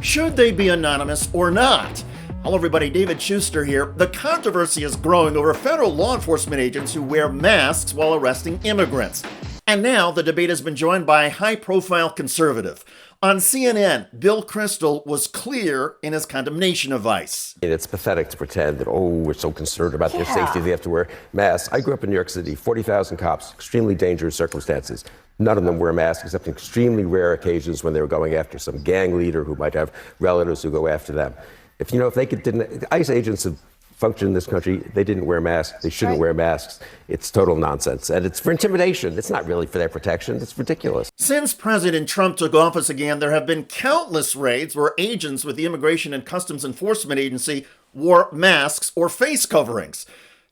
Should they be anonymous or not? Hello everybody, David Schuster here. The controversy is growing over federal law enforcement agents who wear masks while arresting immigrants. And now the debate has been joined by a high-profile conservative. On CNN, Bill Kristol was clear in his condemnation of ICE. It's pathetic to pretend that, we're so concerned about their safety, they have to wear masks. I grew up in New York City, 40,000 cops, extremely dangerous circumstances. None of them wear masks except in extremely rare occasions when they were going after some gang leader who might have relatives who go after them. If ICE agents have functioned in this country, they didn't wear masks, they shouldn't wear masks. It's total nonsense. And it's for intimidation. It's not really for their protection. It's ridiculous. Since President Trump took office again, there have been countless raids where agents with the Immigration and Customs Enforcement Agency wore masks or face coverings.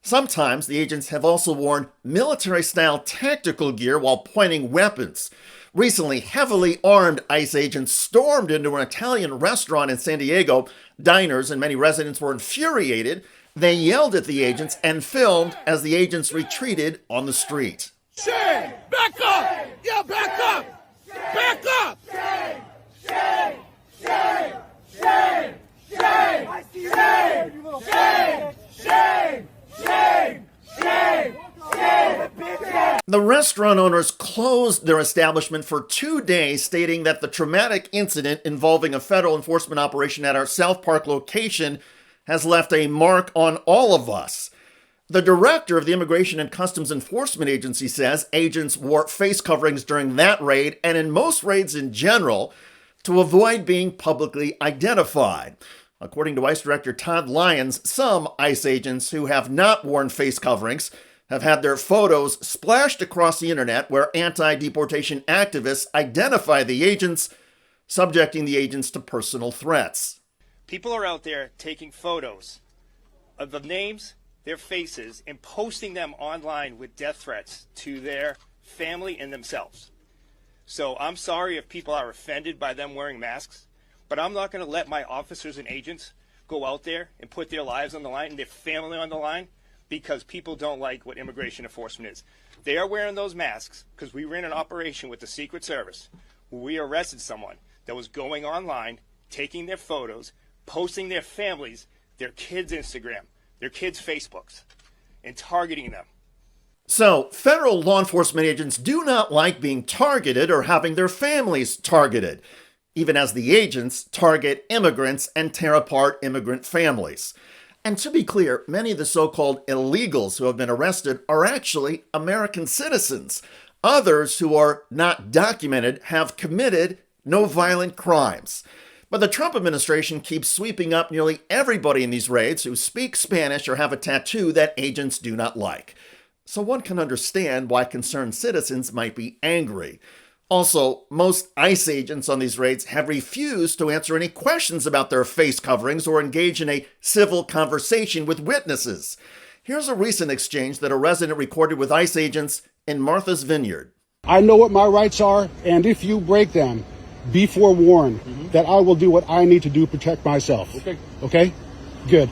Sometimes the agents have also worn military-style tactical gear while pointing weapons. Recently, heavily armed ICE agents stormed into an Italian restaurant in San Diego. Diners and many residents were infuriated. They yelled at the agents and filmed as the agents retreated on the street. Shame! Back up! Yeah, back up! Back up! Shame! Shame! Shame! Shame! Shame! Shame! Shame! Shame! Shame! Shame! Shame! The restaurant owners closed their establishment for 2 days, stating that the traumatic incident involving a federal enforcement operation at our South Park location has left a mark on all of us. The director of the Immigration and Customs Enforcement Agency says agents wore face coverings during that raid and in most raids in general to avoid being publicly identified. According to ICE Director Todd Lyons, some ICE agents who have not worn face coverings have had their photos splashed across the internet where anti-deportation activists identify the agents, subjecting the agents to personal threats. People are out there taking photos of the names, their faces, and posting them online with death threats to their family and themselves. So I'm sorry if people are offended by them wearing masks, but I'm not going to let my officers and agents go out there and put their lives on the line and their family on the line because people don't like what immigration enforcement is. They are wearing those masks because we ran an operation with the Secret Service where we arrested someone that was going online, taking their photos, posting their families, their kids' Instagram, their kids' Facebooks, and targeting them. So, federal law enforcement agents do not like being targeted or having their families targeted, even as the agents target immigrants and tear apart immigrant families. And to be clear, many of the so-called illegals who have been arrested are actually American citizens. Others who are not documented have committed no violent crimes. But the Trump administration keeps sweeping up nearly everybody in these raids who speak Spanish or have a tattoo that agents do not like. So one can understand why concerned citizens might be angry. Also, most ICE agents on these raids have refused to answer any questions about their face coverings or engage in a civil conversation with witnesses. Here's a recent exchange that a resident recorded with ICE agents in Martha's Vineyard. I know what my rights are, and if you break them, be forewarned that I will do what I need to do to protect myself. Okay? Good.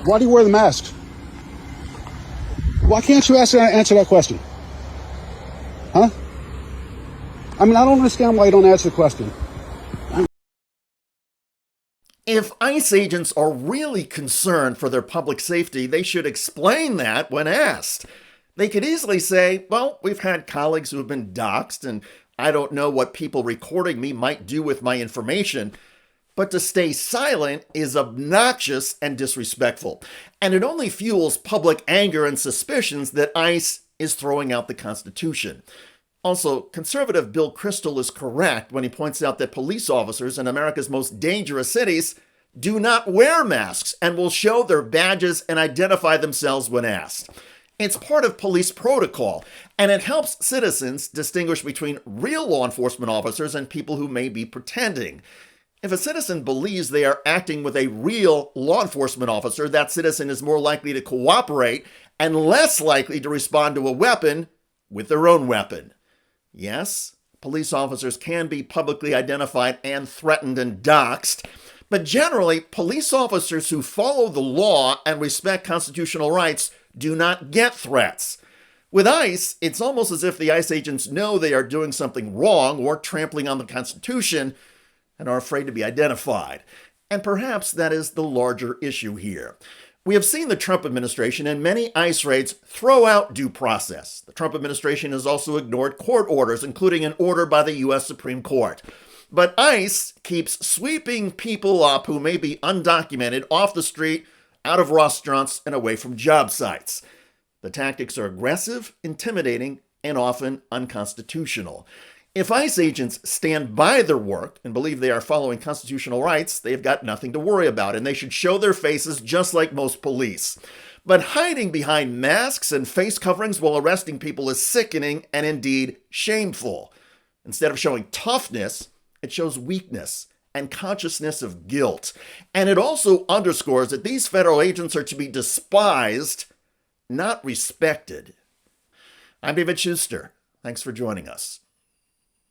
Why do you wear the mask? Why can't you answer that question? Huh? I mean, I don't understand why you don't answer the question. If ICE agents are really concerned for their public safety, they should explain that when asked. They could easily say, well, we've had colleagues who have been doxxed, and I don't know what people recording me might do with my information. But to stay silent is obnoxious and disrespectful, and it only fuels public anger and suspicions that ICE is throwing out the Constitution. Also, conservative Bill Kristol is correct when he points out that police officers in America's most dangerous cities do not wear masks and will show their badges and identify themselves when asked. It's part of police protocol, and it helps citizens distinguish between real law enforcement officers and people who may be pretending. If a citizen believes they are acting with a real law enforcement officer, that citizen is more likely to cooperate and less likely to respond to a weapon with their own weapon. Yes, police officers can be publicly identified and threatened and doxxed, but generally, police officers who follow the law and respect constitutional rights do not get threats. With ICE, it's almost as if the ICE agents know they are doing something wrong or trampling on the Constitution and are afraid to be identified. And perhaps that is the larger issue here. We have seen the Trump administration and many ICE raids throw out due process. The Trump administration has also ignored court orders, including an order by the U.S. Supreme Court. But ICE keeps sweeping people up who may be undocumented off the street, out of restaurants, and away from job sites. The tactics are aggressive, intimidating, and often unconstitutional. If ICE agents stand by their work and believe they are following constitutional rights, they've got nothing to worry about, and they should show their faces just like most police. But hiding behind masks and face coverings while arresting people is sickening and indeed shameful. Instead of showing toughness, it shows weakness and consciousness of guilt. And it also underscores that these federal agents are to be despised, not respected. I'm David Schuster. Thanks for joining us.